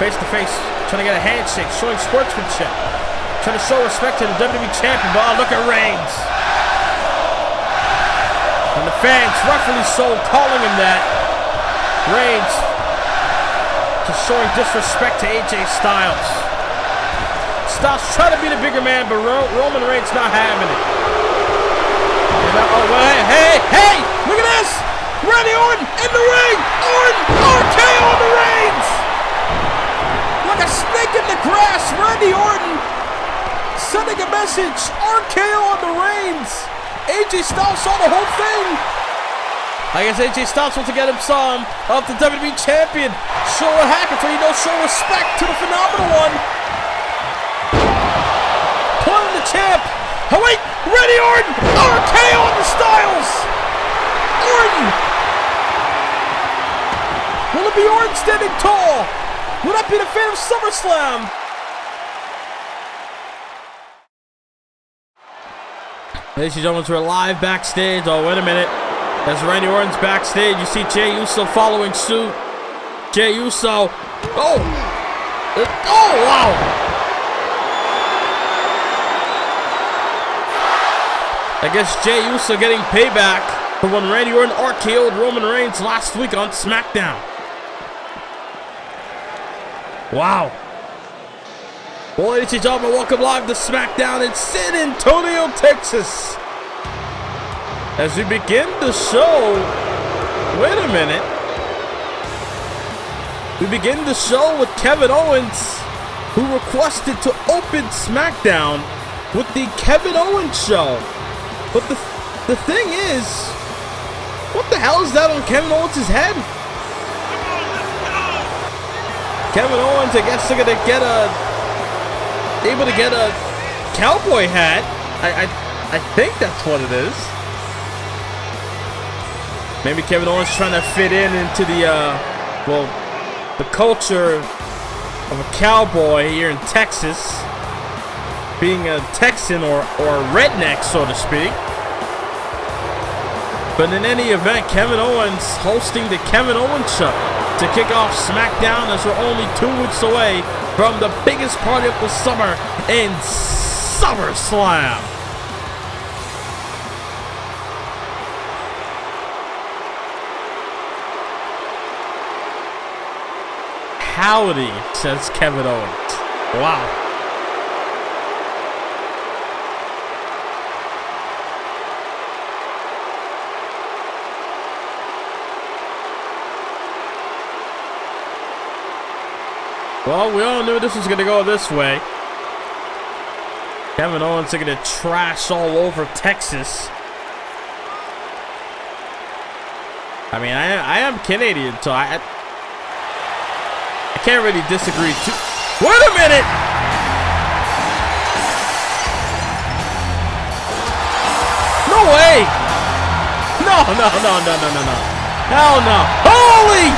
face to face, trying to get a handshake, showing sportsmanship, trying to show respect to the WWE champion. But look at Reigns. And the fans, rightfully so, calling him that. Reigns just showing disrespect to AJ Styles. Styles trying to be the bigger man, but Roman Reigns not having it. Hey, look at this! Randy Orton in the ring! Orton, RKO on the Reigns! Like a snake in the grass, Randy Orton sending a message, RKO on the Reigns! AJ Styles saw the whole thing! I guess AJ Styles wants to get him some of the WWE champion. Show what happens when you don't show respect to the phenomenal one. Pulling the champ. Oh wait, Randy Orton! RKO on the Styles! Orton! Will it be Orton standing tall? Will that be the fate of SummerSlam? Ladies and gentlemen, we're live backstage. Oh, wait a minute. As Randy Orton's backstage, you see Jey Uso following suit. Jey Uso. Oh, wow. I guess Jey Uso getting payback for when Randy Orton RKO'd Roman Reigns last week on SmackDown. Wow. Well, ladies and gentlemen, welcome live to SmackDown in San Antonio, Texas. As we begin the show, wait a minute. We begin the show with Kevin Owens, who requested to open SmackDown with the Kevin Owens show. But the thing is, what the hell is that on Kevin Owens' head? Kevin Owens, I guess they're gonna get able to get a cowboy hat. I think that's what it is. Maybe Kevin Owens trying to fit into the culture of a cowboy here in Texas, being a Texan or a redneck, so to speak. But in any event, Kevin Owens hosting the Kevin Owens show to kick off SmackDown as we're only 2 weeks away from the biggest party of the summer in SummerSlam. Howdy, says Kevin Owens. Wow. Well, we all knew this was going to go this way. Kevin Owens are going to trash all over Texas. I mean, I am Canadian, so I can't really disagree too. Wait a minute! No way! No. Hell no. Holy!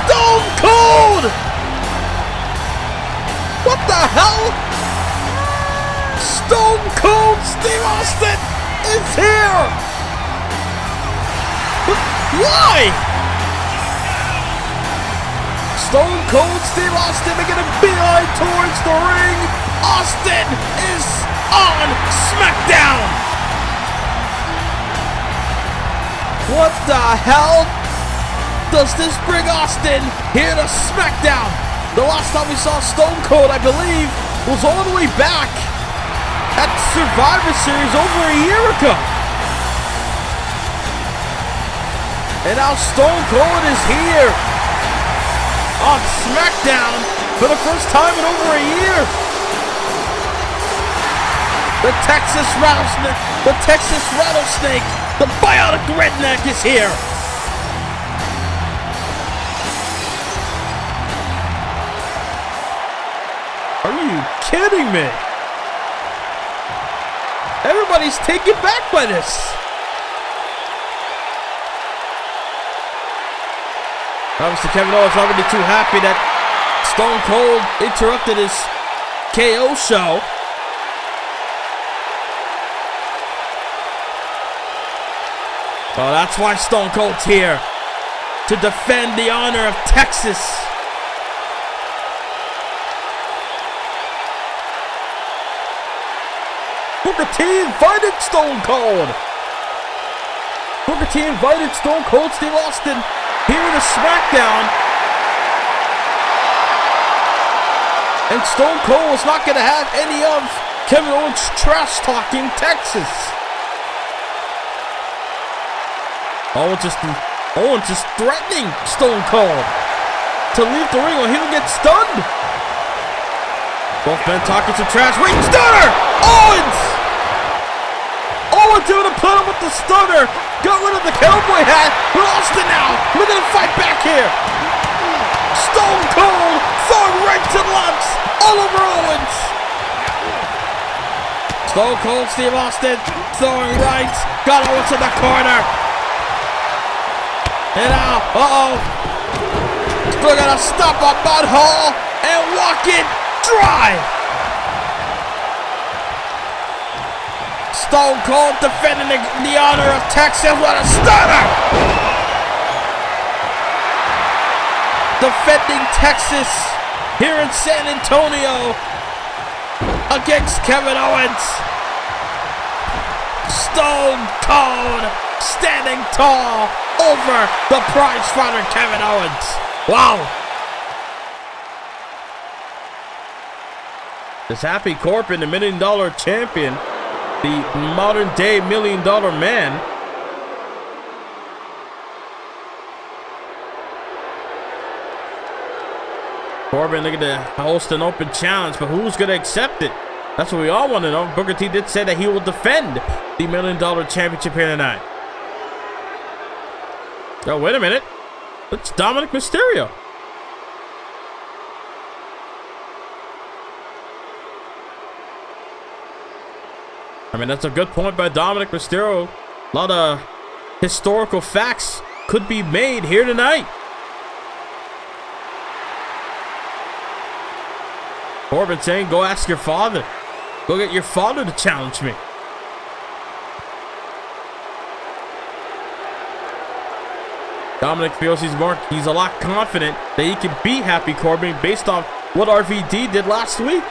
Stone Cold! What the hell? Stone Cold Steve Austin is here! Why? Stone Cold Steve Austin making a beeline towards the ring. Austin is on SmackDown. What the hell does this bring Austin here to SmackDown? The last time we saw Stone Cold, I believe, was all the way back at Survivor Series over a year ago. And now Stone Cold is here on SmackDown for the first time in over a year. The Texas Rattlesnake, the Bionic Redneck is here. Are you kidding me? Everybody's taken back by this. Obviously, Kevin Owens not really too happy that Stone Cold interrupted his KO show. Well, that's why Stone Cold's here, to defend the honor of Texas. Booker T invited Stone Cold. Booker T invited Stone Cold Steve Austin here to SmackDown. And Stone Cold was not going to have any of Kevin Owens trash-talking Texas. Owens just threatening Stone Cold to leave the ring or he would get stunned. Both men talking some trash. Wait, stunner! Owens able to put him with the stunner. Got rid of the cowboy hat. But Austin now looking to fight back here. Stone Cold throwing rights and lefts all over Owens. Stone Cold Steve Austin throwing rights. Got Owens in the corner. And now, still gonna stop a butthole and walk it dry. Stone Cold defending the honor of Texas. What a stunner! Defending Texas here in San Antonio against Kevin Owens. Stone Cold standing tall over the prize fighter Kevin Owens. Wow. This Happy Corbin, the $1 million champion, the modern day $1 million man. Corbin looking to host an open challenge, but who's going to accept it? That's what we all want to know. Booker T did say that he will defend the $1 million championship here tonight. Oh, wait a minute. It's Dominik Mysterio. I mean, that's a good point by Dominik Mysterio. A lot of historical facts could be made here tonight. Corbin saying, go ask your father. Go get your father to challenge me. Dominik feels he's a lot confident that he can beat Happy Corbin based off what RVD did last week.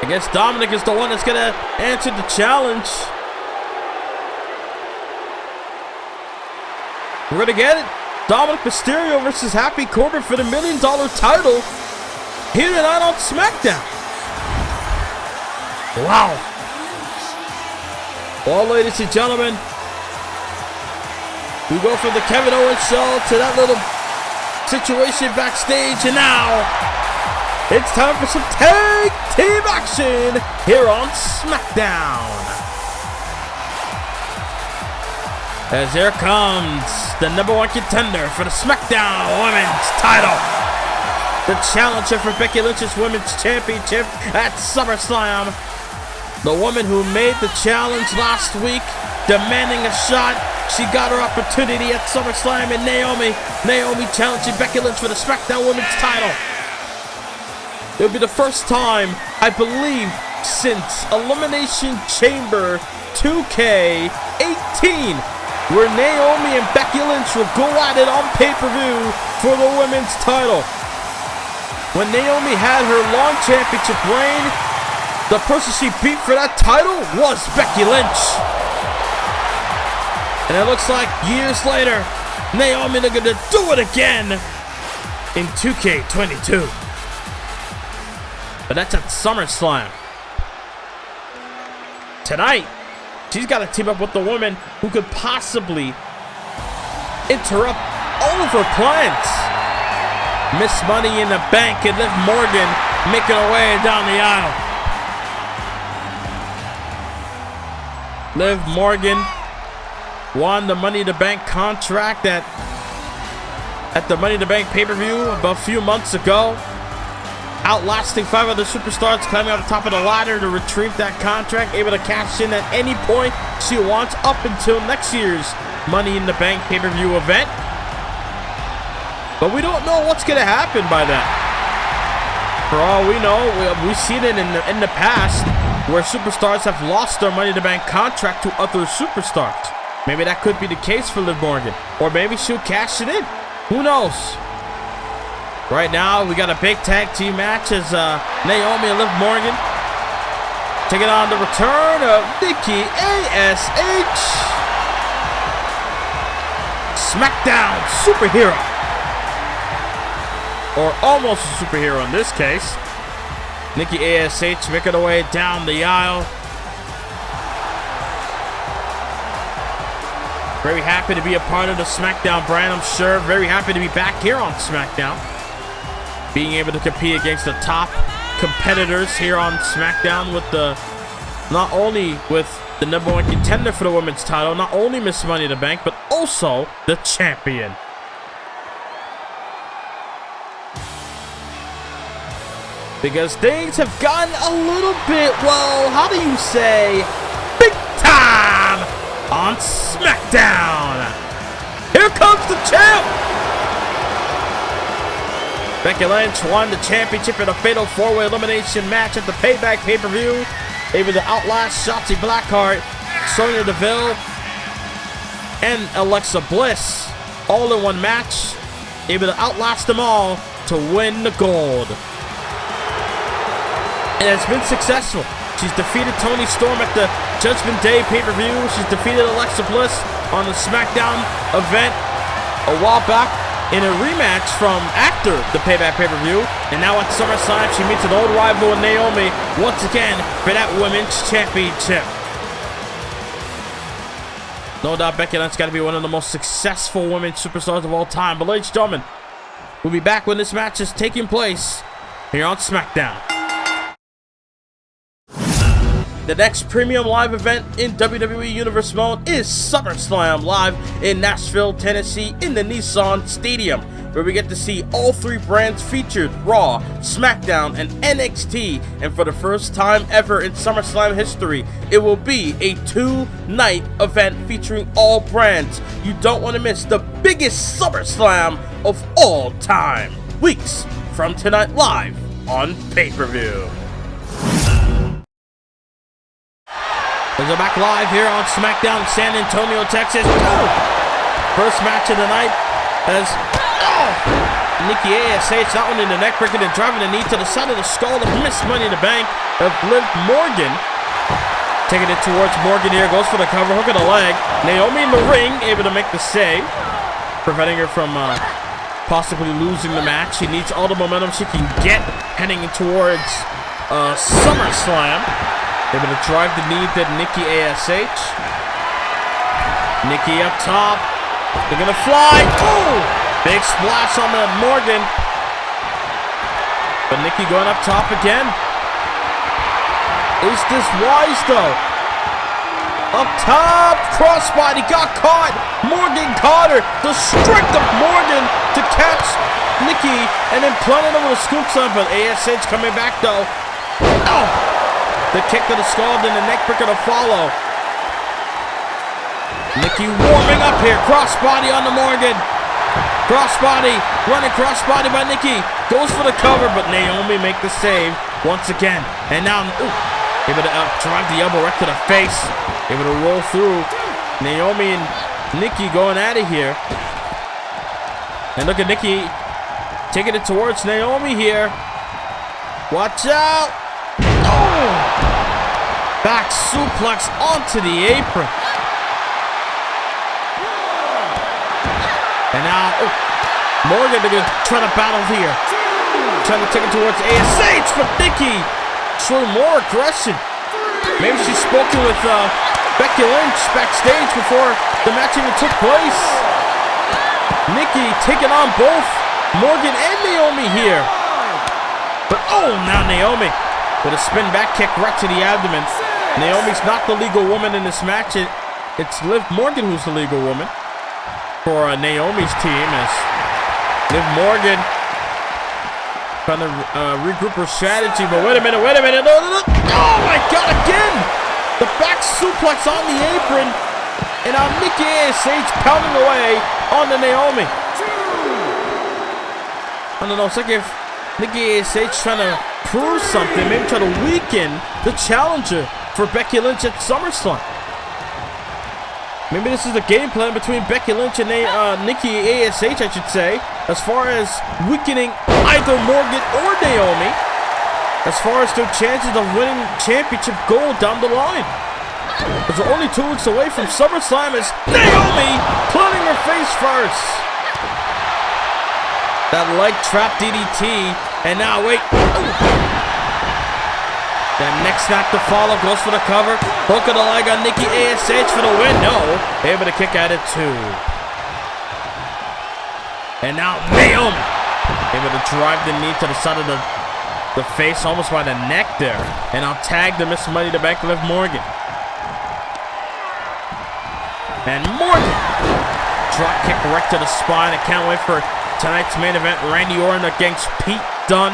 I guess Dominik is the one that's going to answer the challenge. We're going to get it. Dominik Mysterio versus Happy Corbin for the $1 million title here tonight on SmackDown. Wow. Well, ladies and gentlemen, we go from the Kevin Owens show to that little situation backstage, and now it's time for some tag team action here on SmackDown. As here comes the #1 contender for the SmackDown Women's title, the challenger for Becky Lynch's Women's Championship at SummerSlam. The woman who made the challenge last week, demanding a shot. She got her opportunity at SummerSlam, and Naomi challenging Becky Lynch for the SmackDown Women's title. It'll be the first time, I believe, since Elimination Chamber 2K18, where Naomi and Becky Lynch will go at it on pay-per-view for the women's title. When Naomi had her long championship reign, the person she beat for that title was Becky Lynch. And it looks like years later, Naomi is going to do it again in 2K22. But that's at SummerSlam. Tonight, she's got to team up with the woman who could possibly interrupt all of her plans. Miss Money in the Bank and Liv Morgan making her way down the aisle. Liv Morgan won the Money in the Bank contract at the Money in the Bank pay-per-view about a few months ago, outlasting 5 other superstars, climbing on the top of the ladder to retrieve that contract, able to cash in at any point she wants up until next year's Money in the Bank pay-per-view event. But we don't know what's going to happen by that. For all we know, we've seen it in the past where superstars have lost their Money in the Bank contract to other superstars. Maybe that could be the case for Liv Morgan. Or maybe she'll cash it in. Who knows? Right now, we got a big tag team match as Naomi and Liv Morgan taking on the return of Nikki, A.S.H. SmackDown superhero. Or almost a superhero in this case. Nikki, A.S.H. making her way down the aisle. Very happy to be a part of the SmackDown brand, I'm sure. Very happy to be back here on SmackDown. Being able to compete against the top competitors here on SmackDown with the, not only with the #1 contender for the women's title, not only Miss Money in the Bank, but also the champion. Because things have gotten a little bit, well, how do you say, big time on SmackDown. Here comes the champ. Becky Lynch won the championship in a fatal 4-way elimination match at the Payback pay-per-view. Able to outlast Shotzi Blackheart, Sonya Deville, and Alexa Bliss all in one match. Able to outlast them all to win the gold. And it's been successful. She's defeated Toni Storm at the Judgment Day pay-per-view. She's defeated Alexa Bliss on the SmackDown event a while back in a rematch from after the Payback pay-per-view. And now at SummerSlam, she meets an old rival in Naomi once again for that Women's Championship. No doubt Becky Lynch got to be one of the most successful women's superstars of all time. But ladies and gentlemen, we'll be back when this match is taking place here on SmackDown. The next premium live event in WWE Universe mode is SummerSlam live in Nashville, Tennessee in the Nissan Stadium, where we get to see all three brands featured: Raw, SmackDown, and NXT. And for the first time ever in SummerSlam history, it will be a 2-night event featuring all brands. You don't want to miss the biggest SummerSlam of all time. Weeks from tonight, live on pay-per-view. We're back live here on SmackDown in San Antonio, Texas. Oh! First match of the night as Nikki, A.S.H. that one in the neck breaking and driving the knee to the side of the skull of Miss Money in the Bank of Liv Morgan. Taking it towards Morgan here, goes for the cover, hook of the leg. Naomi in the ring, able to make the save, preventing her from possibly losing the match. She needs all the momentum she can get heading towards SummerSlam. Able to drive the knee to Nikki, A.S.H. Nikki up top. They're going to fly. Oh! Big splash on the Morgan. But Nikki going up top again. Is this wise, though? Up top. Crossbody got caught. Morgan caught her. The strength of Morgan to catch Nikki. And then plunging over the scoop slam. But A.S.H. coming back, though. Oh! The kick to the skull, then the neck breaker to follow. Nikki warming up here. Crossbody on the Morgan. Crossbody. Running crossbody by Nikki. Goes for the cover, but Naomi make the save once again. And now, able to drive the elbow right to the face. Able to roll through. Naomi and Nikki going at it here. And look at Nikki taking it towards Naomi here. Watch out. Oh! Back suplex onto the apron. And now, Morgan, they're going to try to battle here. Trying to take it towards A.S.H. But Nikki showing more aggression. Maybe she's spoken with Becky Lynch backstage before the match even took place. Nikki taking on both Morgan and Naomi here. But now Naomi with a spin back kick right to the abdomen. Naomi's not the legal woman in this match. It's Liv Morgan who's the legal woman for Naomi's team, as Liv Morgan trying to regroup her strategy. But wait a minute. No. Oh my God, again! The back suplex on the apron. And now Nikki, A.S.H. pounding away on the Naomi. I don't know, it's like if Nikki, A.S.H. trying to prove something, maybe try to weaken the challenger for Becky Lynch at SummerSlam. Maybe this is the game plan between Becky Lynch and Nikki A.S.H, I should say, as far as weakening either Morgan or Naomi, as far as their chances of winning championship gold down the line. Because we're only 2 weeks away from SummerSlam as Naomi planting her face first. That leg trap DDT, and now wait. The next snap to follow goes for the cover. Hook of the leg on Nikki A.S.H for the win. No, able to kick at it too. And now Naomi able to drive the knee to the side of the face, almost by the neck there. And I'll tag the Miss Money to back Liv Morgan. And Morgan drop kick right to the spine. I can't wait for tonight's main event, Randy Orton against Pete Dunne.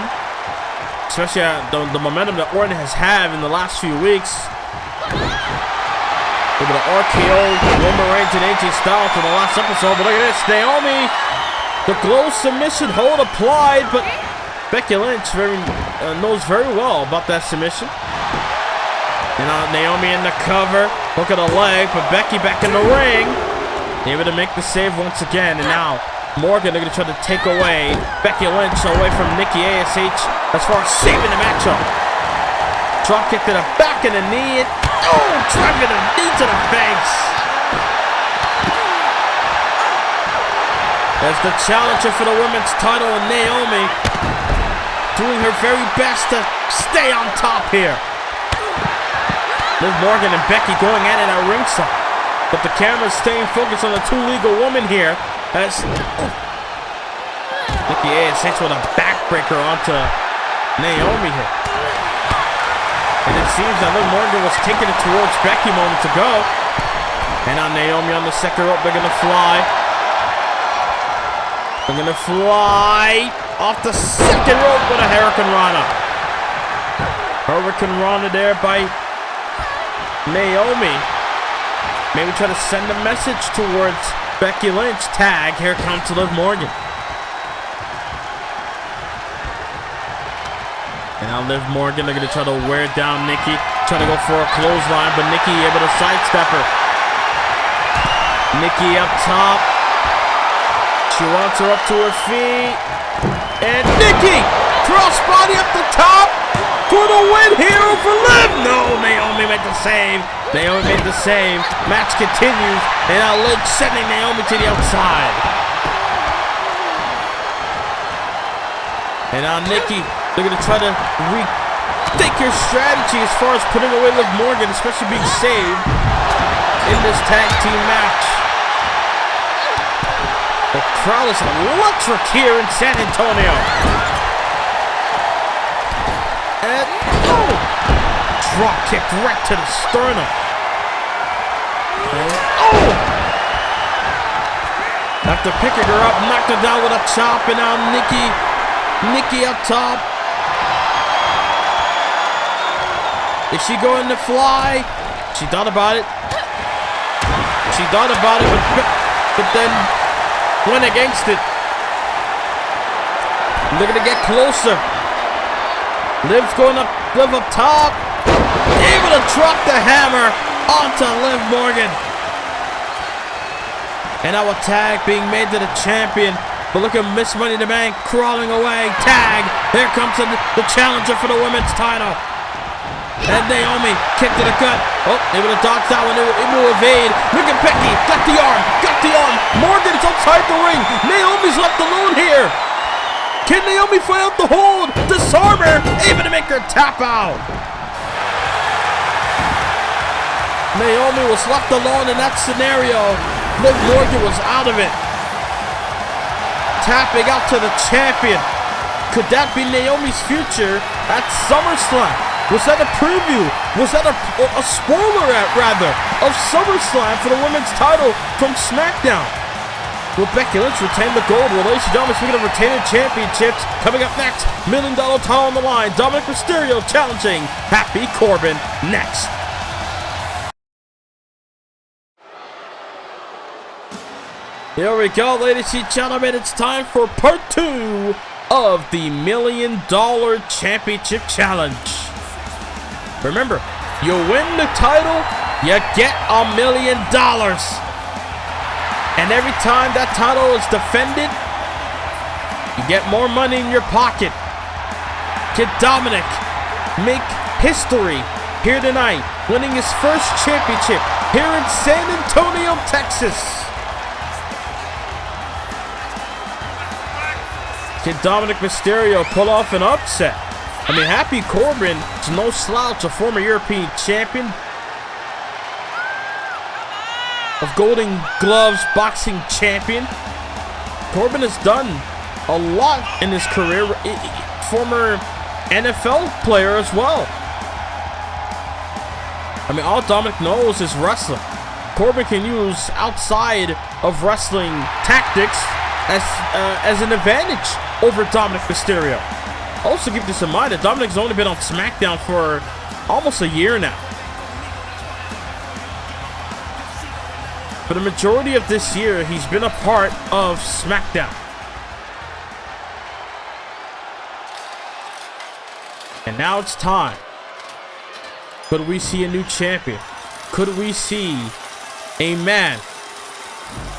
Especially the momentum that Orton has had in the last few weeks. Look at the RKO, Roman Reigns and AJ Styles for the last episode. But look at this, Naomi, the glow submission hold applied, but Becky Lynch knows very well about that submission. And Naomi in the cover, hook of the leg, but Becky back in the ring, able to make the save once again. And now Morgan, they're going to try to take away Becky Lynch away from Nikki A.S.H as far as saving the matchup. Drop kick to the back of the knee. And, driving the knee to the face. As the challenger for the women's title, Naomi, doing her very best to stay on top here. Liv Morgan and Becky going at it at ringside. But the camera's staying focused on the two legal women here. As Nikki A.S.H with a backbreaker onto Naomi here. And it seems that Liv Morgan was taking it towards Becky moments ago. And on Naomi on the second rope, they're going to fly. They're going to fly off the second rope with a Hurricane Rana. Hurricane Rana there by Naomi. Maybe try to send a message towards Becky Lynch. Tag, here comes Liv Morgan. And now Liv Morgan, they're going to try to wear down Nikki. Try to go for a clothesline, but Nikki able to sidestep her. Nikki up top. She wants her up to her feet. And Nikki, crossbody up the top for the win here over Liv. No, Naomi made the save. Naomi made the save. Match continues. And now Lynch sending Naomi to the outside. And now Nikki, they're going to try to rethink your strategy as far as putting away Liv Morgan, especially being saved in this tag team match. The crowd is electric here in San Antonio. And drop kick right to the sternum. And after picking her up, knocked her down with a chop, and now Nikki up top. Is she going to fly? She thought about it. But then went against it. They're gonna get closer. Liv's going up, Liv up top. Able to drop the hammer onto Liv Morgan. And now a tag being made to the champion. But look at Miss Money in the Bank crawling away. Tag. Here comes the challenger for the women's title. And Naomi kick to the gut. Able to dodge that one. Able to evade. Look at Becky. Got the arm. Morgan is outside the ring. Naomi's left alone here. Can Naomi find out the hold? Disarm her. Able to make her tap out. Naomi was left alone in that scenario. Liv Morgan was out of it. Tapping out to the champion. Could that be Naomi's future at SummerSlam? Was that a preview? Was that a spoiler, rather, of SummerSlam for the women's title from SmackDown? Will Becky Lynch retain the gold? Well, ladies and gentlemen, speaking of retaining championships, coming up next, $1 million title on the line. Dominik Mysterio challenging Happy Corbin next. Here we go, ladies and gentlemen. It's time for part 2 of the $1 Million Championship Challenge. Remember, you win the title you get $1 million. And every time that title is defended, you get more money in your pocket. Kid Dominik make history here tonight, winning his first championship here in San Antonio, Texas. Kid Dominik Mysterio pull off an upset. I mean, Happy Corbin is no slouch, a former European champion of Golden Gloves boxing champion. Corbin has done a lot in his career. Former NFL player as well. I mean, all Dominik knows is wrestling. Corbin can use outside of wrestling tactics as an advantage over Dominik Mysterio. Also keep this in mind that Dominik's only been on SmackDown for almost a year now. For the majority of this year, he's been a part of SmackDown. And now it's time. Could we see a new champion? Could we see a man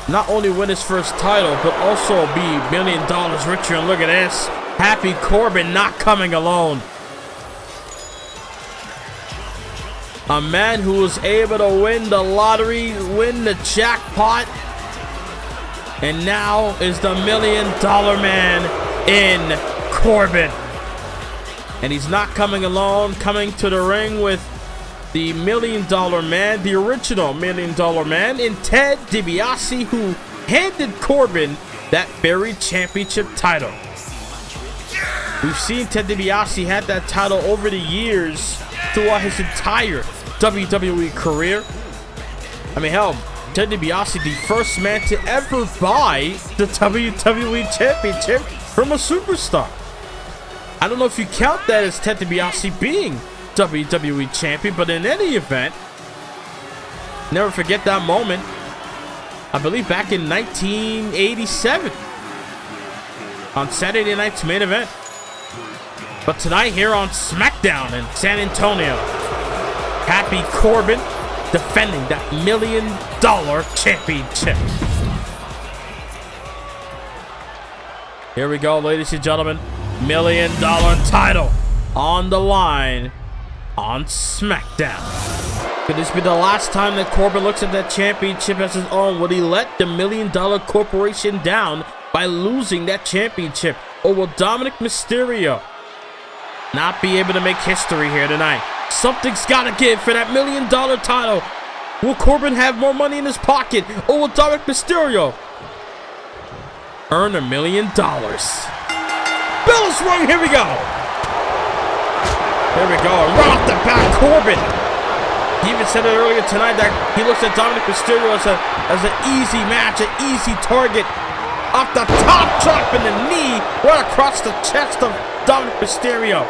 not only win his first title, but also be $1 million richer? And look at this. Happy Corbin not coming alone. A man who was able to win the lottery, win the jackpot, and now is the $1 million man in Corbin. And he's not coming alone, coming to the ring with the $1 million man, the original $1 million man, in Ted DiBiase, who handed Corbin that very championship title. We've seen Ted DiBiase had that title over the years throughout his entire WWE career. I mean, hell, Ted DiBiase, the first man to ever buy the WWE Championship from a superstar. I don't know if you count that as Ted DiBiase being WWE Champion, but in any event, never forget that moment. I believe back in 1987 on Saturday night's main event. But tonight here on SmackDown in San Antonio, Happy Corbin defending that $1 million championship. Here we go, ladies and gentlemen. $1 million title on the line on SmackDown. Could this be the last time that Corbin looks at that championship as his own? Would he let the $1 million corporation down by losing that championship? Or will Dominik Mysterio not be able to make history here tonight? Something's got to give for that $1 million title. Will Corbin have more money in his pocket? Or will Dominik Mysterio earn $1 million? Bell is rung. Here we go. Here we go. Right off the bat, Corbin. He even said it earlier tonight that he looks at Dominik Mysterio as an easy match, an easy target. Off the top, dropping the knee right across the chest of Dominik Mysterio.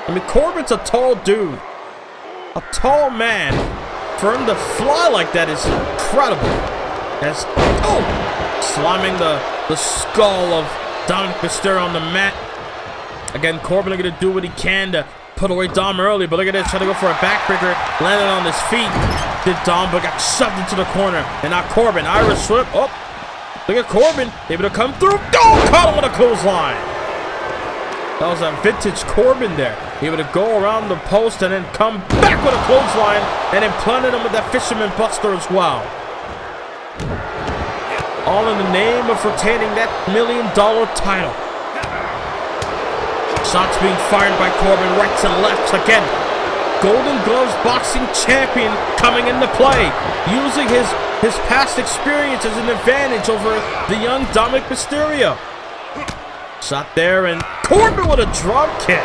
I mean, Corbin's a tall dude. A tall man. For him to fly like that is incredible. As, slamming the skull of Dominik Mysterio on the mat. Again, Corbin going to do what he can to put away Dom early, but look at this, trying to go for a backbreaker, landed on his feet. Did Dom, but got shoved into the corner. And now Corbin, Irish whip. Oh, look at Corbin, able to come through. Caught him with a clothesline. That was a vintage Corbin there. Able to go around the post and then come back with a clothesline and then planted him with that Fisherman Buster as well. All in the name of retaining that $1 million title. Shots being fired by Corbin, right to left again. Golden Gloves boxing champion coming into play, using his past experience as an advantage over the young Dominik Mysterio. Shot there, and Corbin with a drop kick.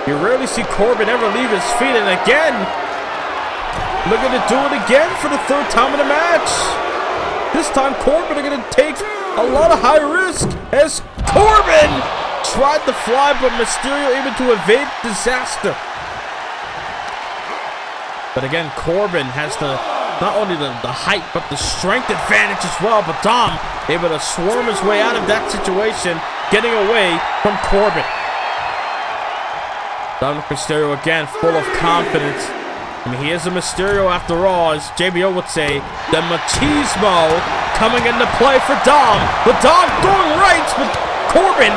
You rarely see Corbin ever leave his feet, and again, looking to do it again for the third time in the match. This time, Corbin are going to take a lot of high risk as Corbin tried to fly, but Mysterio able to evade disaster. But again, Corbin has not only the height, but the strength advantage as well. But Dom able to swarm his way out of that situation, getting away from Corbin. Dominik Mysterio again, full of confidence. I mean, he is a Mysterio after all, as JBO would say. The machismo coming into play for Dom. But Dom throwing rights, but Corbin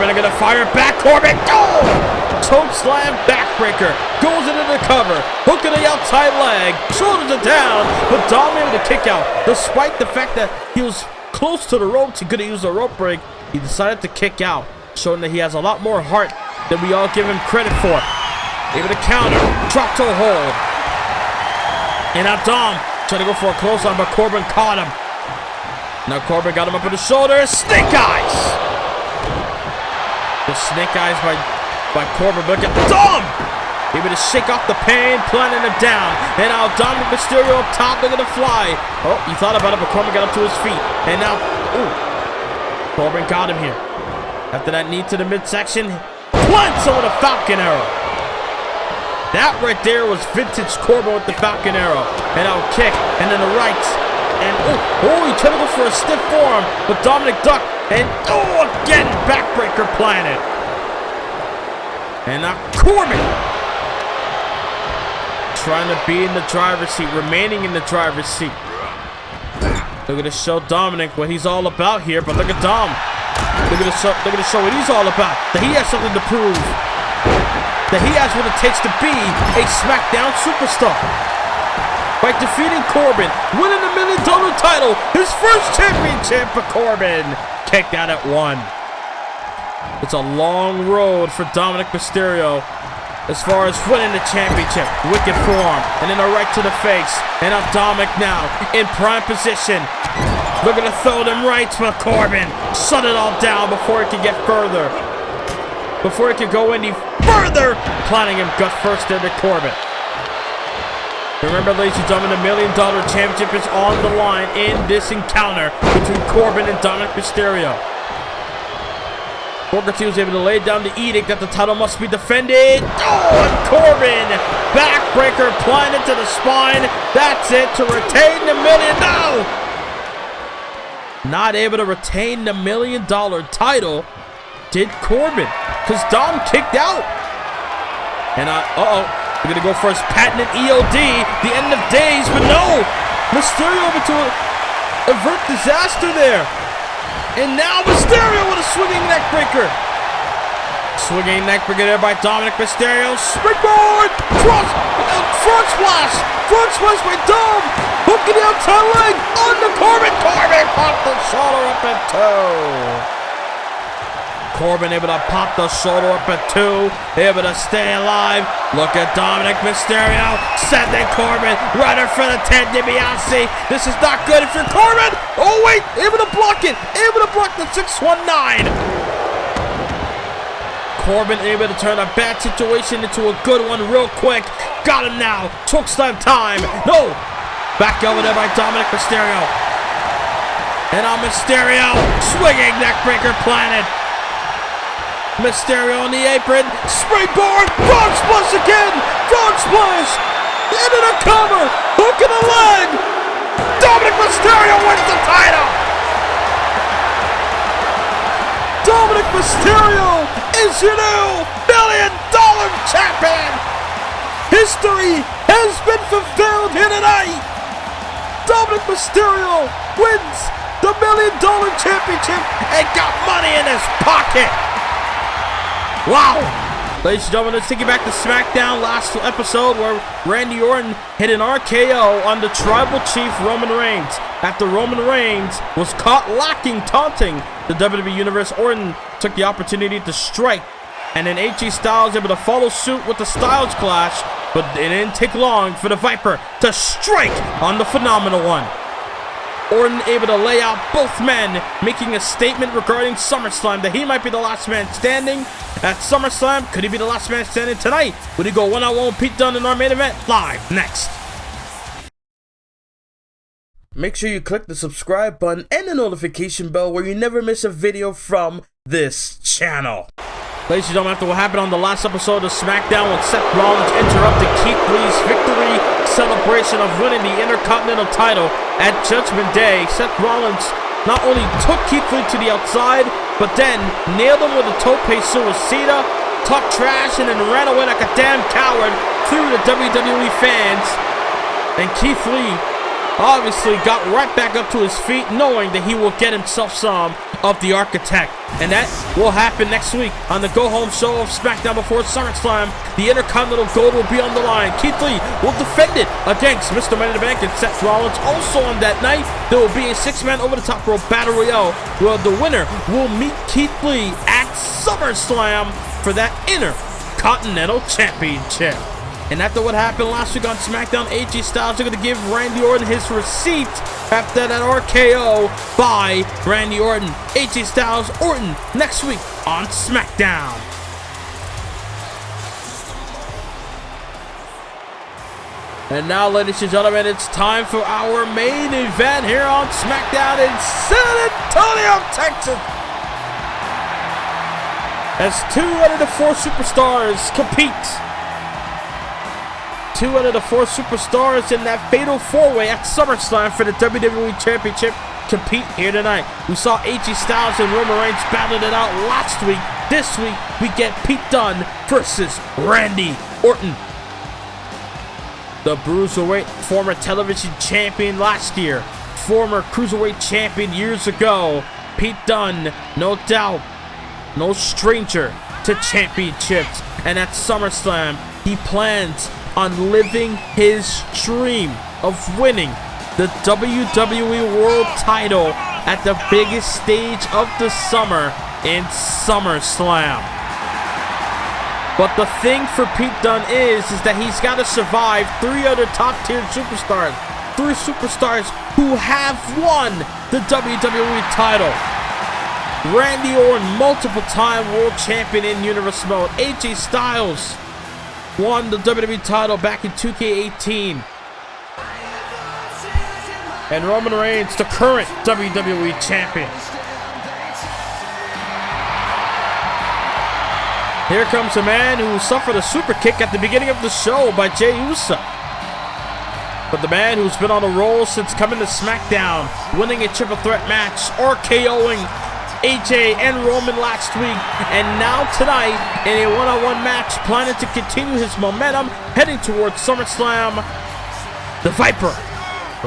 are gonna fire back. Corbin, oh! Choke slam, backbreaker, goes into the cover, hook in the outside leg, shoulders it down, but Dom able to kick out. Despite the fact that he was close to the ropes, he could have used a rope break. He decided to kick out, showing that he has a lot more heart than we all give him credit for. Able to counter, drop toe hold. And now Dom trying to go for a clothesline, but Corbin caught him. Now Corbin got him up on the shoulders. Snake eyes. The snake eyes by Corbin, but look at Dom! Able to shake off the pain, planting him down. And now Dominik Mysterio up top, looking to fly. Oh, he thought about it, but Corbin got up to his feet. And now, ooh, Corbin got him here. After that knee to the midsection, plants him with a Falcon Arrow. That right there was vintage Corbin with the Falcon Arrow. And now kick, and then the rights. And oh, he tried to go for a stiff forearm, but Dominik ducked. And oh, again, backbreaker planted. And now Corbin trying to be in the driver's seat, remaining in the driver's seat. Look at to show Dominik what he's all about here, but look at Dom. Look at to show what he's all about. That he has something to prove. That he has what it takes to be a SmackDown superstar. By defeating Corbin, winning the $1 million title, his first championship for Corbin. Kicked out at 1. It's a long road for Dominik Mysterio as far as winning the championship. Wicked forearm, and then a right to the face. And now Dominik now in prime position. Looking to throw them rights, but Corbin shut it all down before it could get further. Before it could go any further, planting him gut first into Corbin. Remember, ladies and gentlemen, the $1 million championship is on the line in this encounter between Corbin and Dominik Mysterio. Booker T was able to lay down the edict that the title must be defended. Oh, and Corbin, backbreaker planted to the spine. That's it to retain the $1 million. No! Not able to retain the $1 million title did Corbin, because Dom kicked out. And we're going to go for his patented EOD, the end of days, but no! Mysterio able to avert disaster there. And now Mysterio with a swinging neckbreaker. Swinging neckbreaker there by Dominik Mysterio. Springboard! Front splash! Front splash by Dom! Hooking the outside leg on the Corbin. Corbin popped the shoulder up at 2. Corbin able to pop the shoulder up at 2, able to stay alive. Look at Dominik Mysterio, sending Corbin right in front of Ted DiBiase. This is not good if you're Corbin. Oh wait, able to block it, able to block the 619. Corbin able to turn a bad situation into a good one real quick. Got him now, chokeslam time. No, back over there by Dominik Mysterio. And on Mysterio, swinging neckbreaker planted. Mysterio on the apron, springboard, frog splash again, frog splash, into the cover, hook in the leg. Dominik Mysterio wins the title. Dominik Mysterio is your new $1 million champion. History has been fulfilled here tonight. Dominik Mysterio wins the $1 million championship and got money in his pocket. Wow! Ladies and gentlemen, let's take you back to SmackDown last episode where Randy Orton hit an RKO on the Tribal Chief Roman Reigns. After Roman Reigns was caught lacking taunting the WWE Universe, Orton took the opportunity to strike. And then AJ Styles able to follow suit with the Styles Clash, but it didn't take long for the Viper to strike on the Phenomenal One. Orton able to lay out both men, making a statement regarding SummerSlam that he might be the last man standing at SummerSlam. Could he be the last man standing tonight? Would he go one-on-one with Pete Dunne in our main event? Live next. Make sure you click the subscribe button and the notification bell where you never miss a video from this channel. Ladies and gentlemen, after what happened on the last episode of SmackDown when Seth Rollins interrupted Keith Lee's victory celebration of winning the Intercontinental title at Judgment Day, Seth Rollins not only took Keith Lee to the outside, but then nailed him with a tope suicida, talked trash and then ran away like a damn coward through the WWE fans. And Keith Lee obviously got right back up to his feet, knowing that he will get himself some of the Architect. And that will happen next week on the go-home show of SmackDown before SummerSlam. The Intercontinental Gold will be on the line. Keith Lee will defend it against Mr. Money in the Bank and Seth Rollins. Also on that night, there will be a 6-man over-the-top rope battle royale where the winner will meet Keith Lee at SummerSlam for that Intercontinental Championship. And after what happened last week on SmackDown, AJ Styles are going to give Randy Orton his receipt after that RKO by Randy Orton. AJ Styles, Orton, next week on SmackDown. And now, ladies and gentlemen, it's time for our main event here on SmackDown in San Antonio, Texas. As 2 out of the 4 superstars compete. 2 out of the 4 superstars in that fatal 4-way at SummerSlam for the WWE Championship compete here tonight. We saw AJ Styles and Roman Reigns battled it out last week. This week, we get Pete Dunne versus Randy Orton. The Bruiserweight former television champion last year, former Cruiserweight champion years ago. Pete Dunne, no doubt, no stranger to championships. And at SummerSlam, he plans on living his dream of winning the WWE World Title at the biggest stage of the summer in SummerSlam. But the thing for Pete Dunne is that he's got to survive 3 other top-tier superstars. 3 superstars who have won the WWE title. Randy Orton, multiple-time world champion in Universe Mode. AJ Styles won the WWE title back in 2K18. And Roman Reigns, the current WWE champion. Here comes a man who suffered a super kick at the beginning of the show by Jey Uso. But the man who's been on a roll since coming to SmackDown, winning a triple threat match, RKOing AJ and Roman last week, and now tonight in a one-on-one match, planning to continue his momentum, heading towards SummerSlam, the Viper,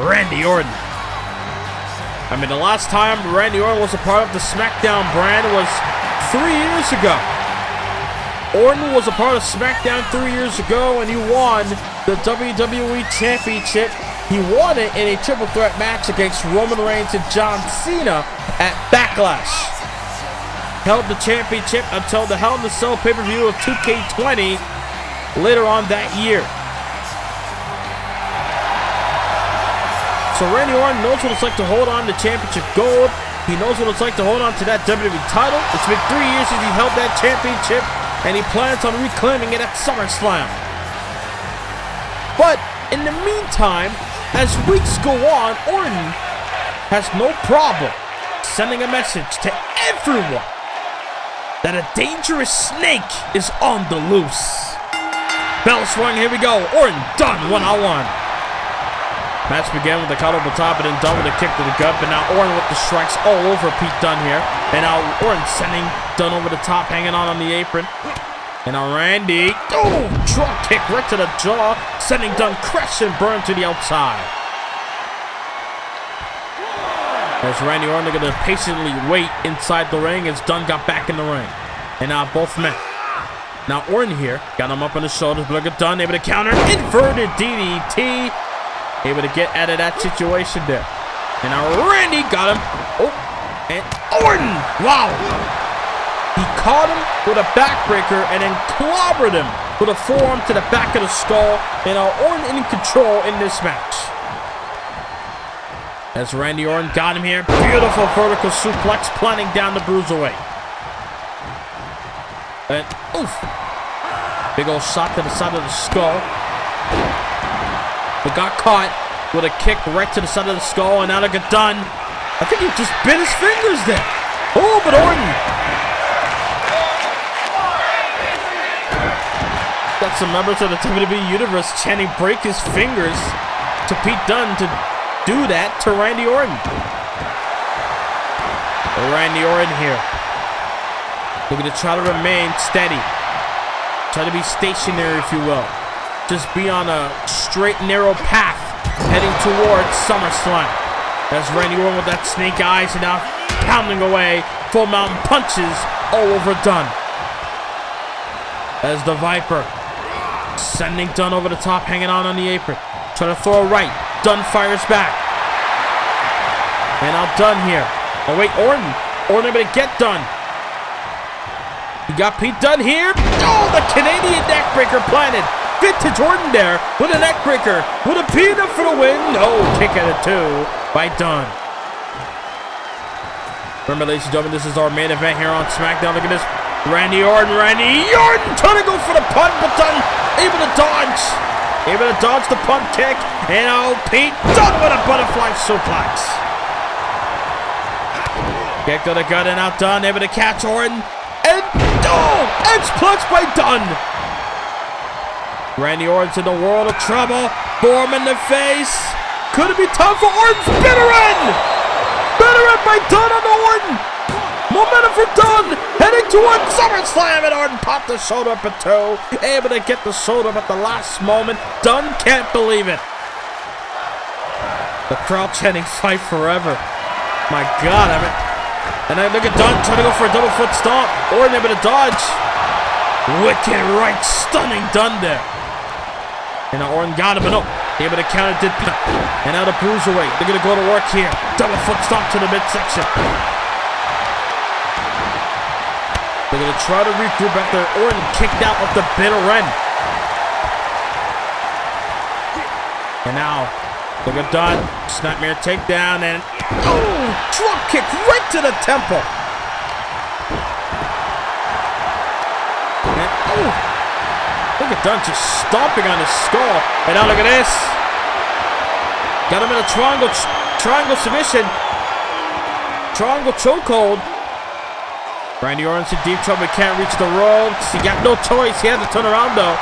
Randy Orton. I mean, the last time Randy Orton was a part of the SmackDown brand was 3 years ago. Orton was a part of SmackDown 3 years ago, and he won the WWE Championship. He won it in a triple threat match against Roman Reigns and John Cena at Backlash. Held the championship until the Hell in a Cell pay-per-view of 2K20 later on that year. So Randy Orton knows what it's like to hold on to championship gold. He knows what it's like to hold on to that WWE title. It's been 3 years since he held that championship, and he plans on reclaiming it at SummerSlam. But in the meantime, as weeks go on, Orton has no problem sending a message to everyone that a dangerous snake is on the loose. Bell swung, here we go. Orton, Dunne, one-on-one. Match began with the cut over the top and then Dunne with a kick to the gut, but now Orton with the strikes all over Pete Dunne here. And now Orton sending Dunne over the top, hanging on the apron. And now Randy, drop kick right to the jaw, sending Dunne crash and burn to the outside. As Randy Orton are going to patiently wait inside the ring as Dunne got back in the ring. And now both men. Now Orton here, got him up on his shoulders, but look at Dunne, able to counter, inverted DDT. Able to get out of that situation there. And now Randy got him. And Orton, wow. He caught him with a backbreaker and then clobbered him with a forearm to the back of the skull. And now Orton in control in this match. As Randy Orton got him here. Beautiful vertical suplex planting down the Bruiserweight. And oof. Big old shot to the side of the skull. But got caught with a kick right to the side of the skull. And now look at Dunne. I think he just bit his fingers there. Oh, but Orton got some members of the WWE Universe chanting break his fingers to Pete Dunne to do that to Randy Orton. Randy Orton here. Looking to try to remain steady. Try to be stationary, if you will. Just be on a straight, narrow path heading towards SummerSlam. As Randy Orton with that snake eyes and now pounding away, full mountain punches all over Dunne. As the Viper sending Dunne over the top, hanging on the apron. Trying to throw a right. Dunne fires back. And now Dunne here. Oh wait, Orton. Orton able to get Dunne. He got Pete Dunne here. Oh, the Canadian neckbreaker planted. Vintage Orton there with a neckbreaker. Would it be enough for the win? No, kick out of 2 by Dunne. Remember, ladies and gentlemen, this is our main event here on SmackDown. Look at this. Randy Orton trying to go for the punt, but Dunne able to dodge. Able to dodge the punt kick. And oh, Pete Dunne with a butterfly suplex. Kick to the gut and out Dunne. Able to catch Orton. And oh, edge clutch by Dunne. Randy Orton's in the world of trouble. Form in the face. Could it be time for Orton's bitter end? Bitter end by Dunne on the Orton. Momentum for Dunne. Heading towards SummerSlam, and Orton popped the shoulder up at 2. Able to get the shoulder up at the last moment. Dunne can't believe it. The crowd chanting "Fight Forever." My God, I mean. And then look at Dunne trying to go for a double foot stomp. Orton able to dodge. Wicked right, stunning Dunne there. And now Orton got him, but no. Able to counter, did pin. And now the Bruiserweight. They're going to go to work here. Double foot stomp to the midsection. They're going to try to regroup after Orton kicked out of the bitter end. And now, look at Dunne. Snapmare takedown and oh, drop kick right to the temple. And oh, look at Dunne just stomping on his skull. And now look at this. Got him in a triangle submission. Triangle chokehold. Randy Orton's in deep trouble. He can't reach the ropes. He got no choice. He had to turn around though.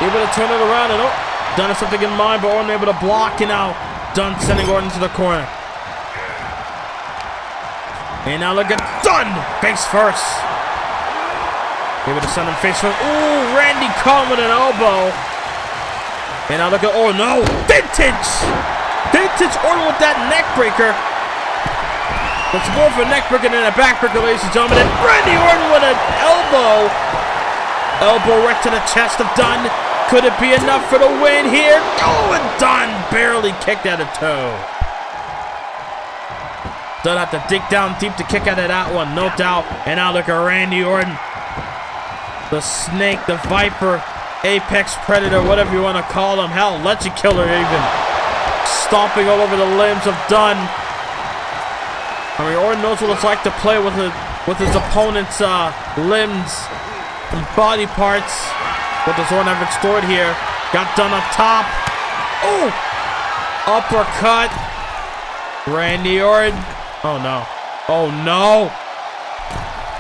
Able to turn it around and oh, Dunne has something in mind, but Orton able to block, and now Dunne sending Orton to the corner. And now look at Dunne, face first. Able to send him face first. Ooh, Randy caught with an elbow. And now look at, oh no, vintage Orton with that neck breaker. Let's go for a neck breaker and a back breaker, ladies and gentlemen. And Randy Orton with an elbow. Elbow right to the chest of Dunne. Could it be enough for the win here? Oh, and Dunne barely kicked out of 2. Dunne have to dig down deep to kick out of that one, no doubt. And now look at Randy Orton. The Snake, the Viper, Apex Predator, whatever you want to call him. Hell, Legend Killer even. Stomping all over the limbs of Dunne. I mean, Orton knows what it's like to play with his opponent's limbs and body parts. What does Orton have in store here? Got Dunne up top. Oh! Uppercut. Randy Orton. Oh no. Oh no.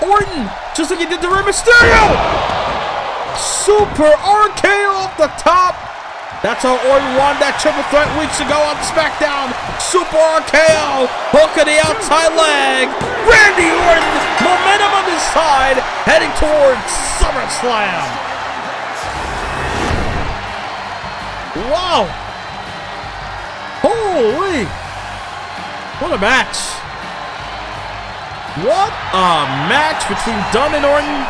Orton! Just like he did to Mysterio! Super RKO off the top. That's how Orton won that triple threat weeks ago on SmackDown. Super RKO. Hook of the outside leg. Randy Orton. Momentum on his side. Heading towards SummerSlam. Wow! Holy! What a match! What a match between Dunne and Orton.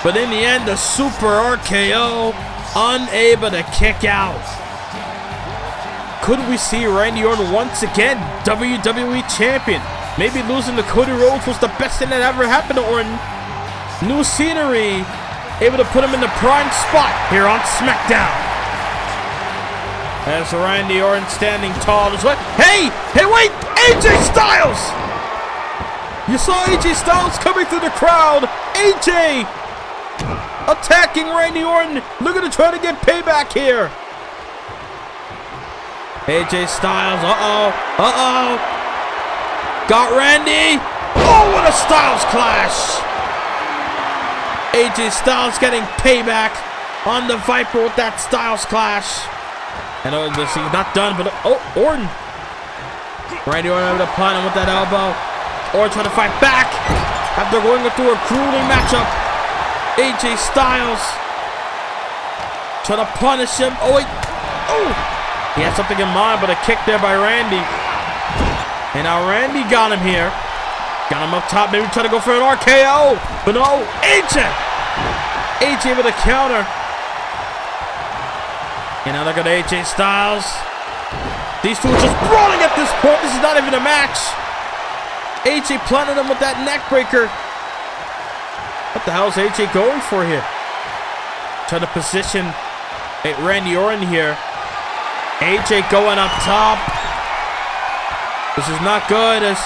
But in the end, the Super RKO, unable to kick out. Could we see Randy Orton once again WWE Champion? Maybe losing to Cody Rhodes was the best thing that ever happened to Orton. New scenery, able to put him in the prime spot here on SmackDown. As Randy Orton standing tall as well. Hey! Hey, wait! AJ Styles! You saw AJ Styles coming through the crowd. AJ attacking Randy Orton. Looking to try to get payback here. AJ Styles. Uh-oh. Uh-oh. Got Randy. Oh, what a Styles clash. AJ Styles getting payback on the Viper with that Styles clash. And this is not done, but oh, Orton. Randy Orton able to punt him with that elbow. Orton trying to fight back after going through a grueling matchup. AJ Styles trying to punish him. Oh, wait. Oh! He had something in mind, but a kick there by Randy. And now Randy got him here. Got him up top, maybe trying to go for an RKO. But no, AJ! AJ with a counter. And now look at AJ Styles. These two are just brawling at this point. This is not even a match. AJ planted him with that neck breaker. What the hell is AJ going for here? Trying to position Randy Orton here. AJ going up top. This is not good as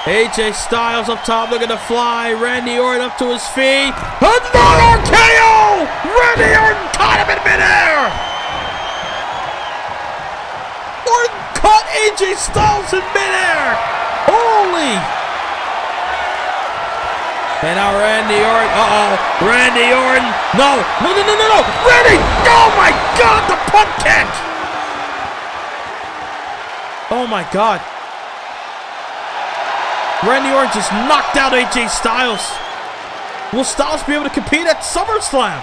AJ Styles up top looking to fly. Randy Orton up to his feet. Another RKO! Randy Orton caught him in midair. Orton caught AJ Styles in midair. Holy! And now Randy Orton. Randy Orton. No. Randy! Oh my God, the punt kick! Oh my God. Randy Orton just knocked out AJ Styles. Will Styles be able to compete at SummerSlam?